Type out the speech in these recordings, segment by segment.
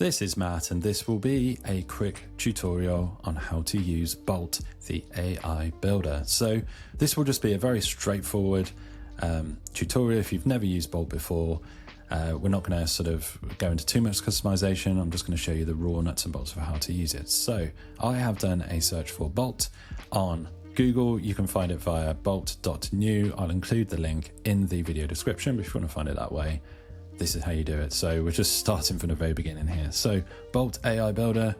This is Matt, and this will be a quick tutorial on how to use Bolt, the AI builder. So this will just be a very straightforward tutorial. If you've never used Bolt before, we're not going to sort of go into too much customization. I'm just going to show you the raw nuts and bolts of how to use it. So I have done a search for Bolt on Google. You can find it via bolt.new. I'll include the link in the video description, but if you want to find it that way, this is how you do it. So we're just starting from the very beginning here. So Bolt AI Builder,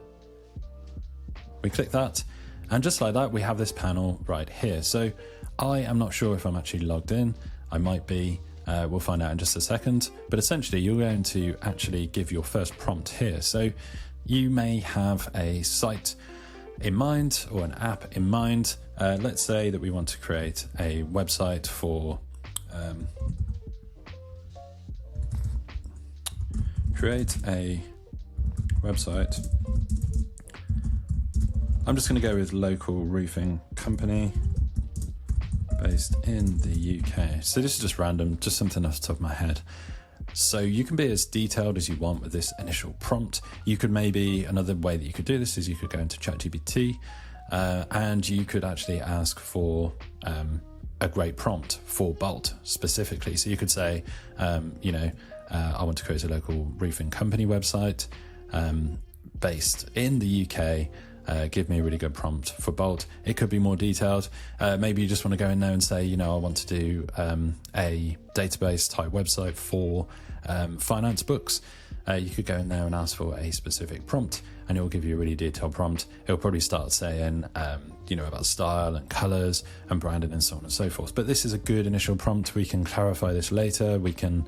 we click that, and just like that, we have this panel right here. So I am not sure if I'm actually logged in. I might be, we'll find out in just a second, but essentially you're going to actually give your first prompt here. So you may have a site in mind or an app in mind. Let's say that we want to create a website for create a website. I'm just going to go with local roofing company based in the UK. So this is just random, just something off the top of my head. So you can be as detailed as you want with this initial prompt. You could maybe, another way that you could do this is you could go into ChatGPT and you could actually ask for a great prompt for Bolt specifically. So you could say, I want to create a local roofing company website based in the UK. Give me a really good prompt for Bolt. It could be more detailed. Maybe you just want to go in there and say, I want to do a database type website for finance books. You could go in there and ask for a specific prompt, and it will give you a really detailed prompt. It'll probably start saying, about style and colors and branding and so on and so forth. But this is a good initial prompt. We can clarify this later. We can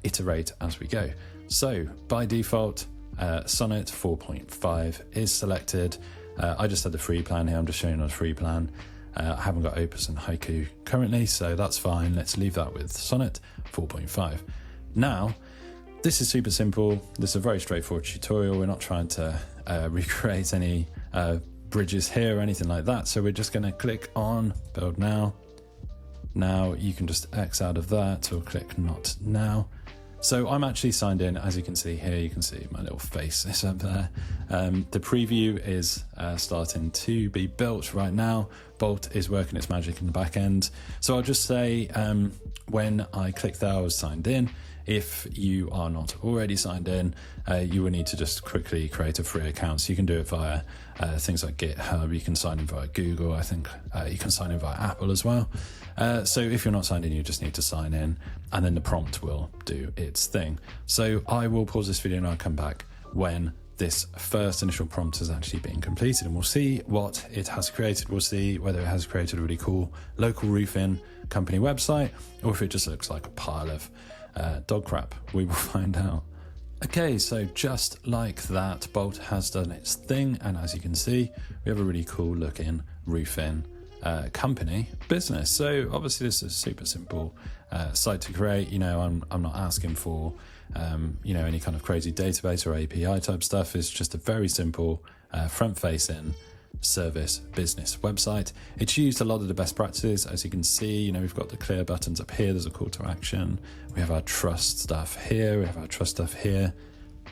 iterate as we go. So by default, Sonnet 4.5 is selected. I just had the free plan here. I'm just showing you the free plan. I haven't got Opus and Haiku currently, so that's fine. Let's leave that with Sonnet 4.5. Now, this is super simple. This is a very straightforward tutorial. We're not trying to recreate any bridges here or anything like that. So we're just going to click on Build Now. Now you can just X out of that or click Not Now. So I'm actually signed in, as you can see here. You can see my little face is up there. The preview is starting to be built right now. Bolt is working its magic in the back end. So I'll just say when I click there, I was signed in. If you are not already signed in, you will need to just quickly create a free account. So you can do it via things like GitHub. You can sign in via Google. I think you can sign in via Apple as well. So if you're not signed in, you just need to sign in, and then the prompt will do its thing. So I will pause this video and I'll come back when this first initial prompt has actually been completed, and we'll see what it has created. We'll see whether it has created a really cool local roofing company website, or if it just looks like a pile of dog crap. We will find out. Okay, so just like that, Bolt has done its thing, and as you can see, we have a really cool looking roofing company business. So obviously this is a super simple site to create. I'm not asking for any kind of crazy database or API type stuff. It's just a very simple front-facing service business website. It's used a lot of the best practices. As you can see, we've got the clear buttons up here. There's a call to action. We have our trust stuff here. We have our trust stuff here.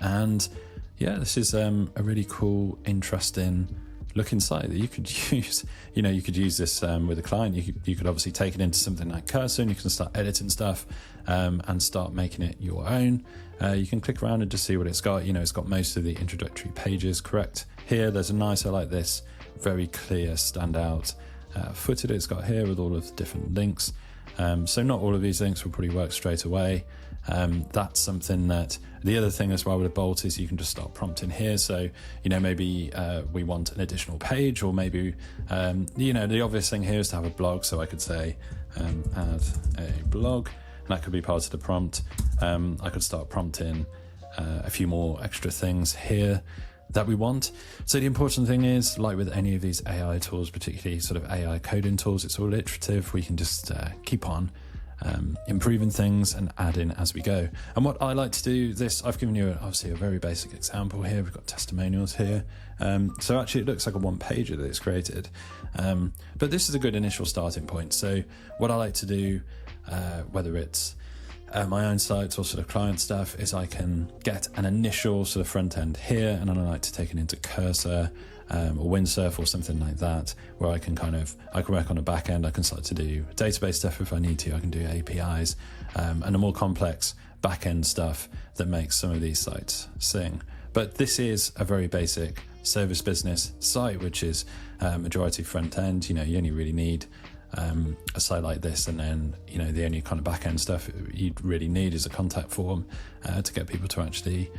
And yeah, this is a really cool, interesting looking site that you could use. You could use this with a client. You could obviously take it into something like Cursor, and you can start editing stuff and start making it your own. You can click around and just see what it's got. It's got most of the introductory pages correct here. There's a nice, I like this, very clear standout footer that it's got here with all of the different links. So not all of these links will probably work straight away. That's something that, the other thing as well with a Bolt is you can just start prompting here. So, maybe we want an additional page, or maybe, the obvious thing here is to have a blog. So I could say add a blog, and that could be part of the prompt. I could start prompting a few more extra things here that we want. So the important thing is, like with any of these AI tools, particularly sort of AI coding tools, it's all iterative. We can just keep on improving things and adding as we go. And what I like to do, I've given you obviously a very basic example here. We've got testimonials here. So actually it looks like a one-pager that it's created. But this is a good initial starting point. So what I like to do, whether it's my own sites or sort of client stuff is I can get an initial sort of front end here, and then I like to take it into Cursor or Windsurf or something like that, where I can work on a back end. I can start to do database stuff if I need to. I can do APIs and the more complex back end stuff that makes some of these sites sing. But this is a very basic service business site, which is majority front end. You only really need a site like this, and then the only kind of back end stuff you'd really need is a contact form to get people to actually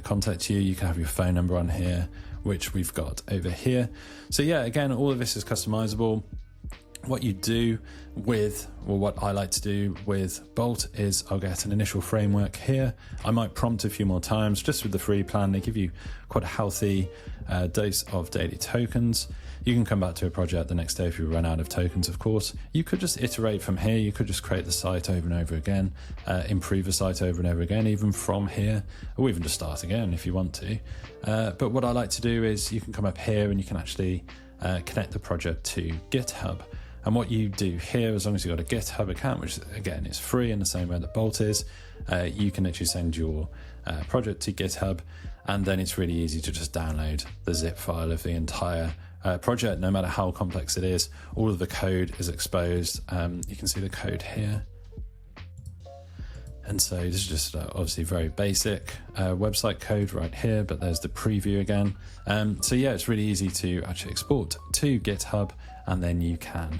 contact you. You can have your phone number on here, which we've got over here. So yeah, again, all of this is customizable. What you do with, or what I like to do with Bolt, is I'll get an initial framework here. I might prompt a few more times. Just with the free plan, they give you quite a healthy dose of daily tokens. You can come back to a project the next day if you run out of tokens, of course. You could just iterate from here. You could just create the site over and over again, improve the site over and over again, even from here, or even just start again if you want to. But what I like to do is you can come up here and you can actually connect the project to GitHub. And what you do here, as long as you've got a GitHub account, which again is free in the same way that Bolt is, you can actually send your project to GitHub, and then it's really easy to just download the zip file of the entire project, no matter how complex it is. All of the code is exposed. You can see the code here. And so this is just obviously very basic website code right here, but there's the preview again. So yeah, it's really easy to actually export to GitHub, and then you can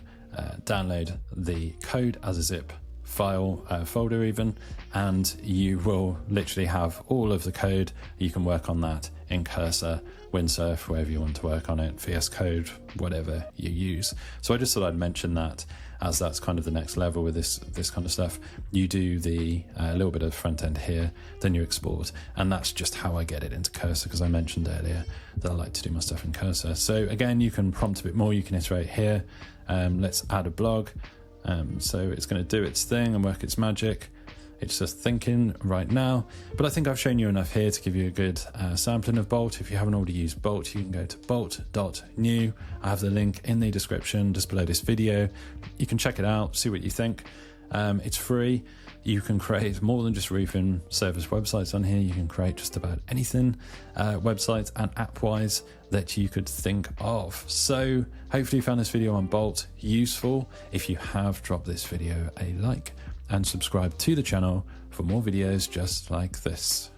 download the code as a zip file folder even, and you will literally have all of the code. You can work on that in Cursor, Windsurf, wherever you want to work on it, VS Code, whatever you use. So I just thought I'd mention that, as that's kind of the next level with this kind of stuff. You do the little bit of front end here, then you export, and that's just how I get it into Cursor, because I mentioned earlier that I like to do my stuff in Cursor. So again, you can prompt a bit more, you can iterate here. Let's add a blog. So it's going to do its thing and work its magic. It's just thinking right now, but I think I've shown you enough here to give you a good sampling of Bolt. If you haven't already used Bolt, you can go to bolt.new. I have the link in the description just below this video. You can check it out, see what you think. It's free. You can create more than just roofing service websites on here. You can create just about anything, websites and app-wise, that you could think of. So hopefully you found this video on Bolt useful. If you have, drop this video a like and subscribe to the channel for more videos just like this.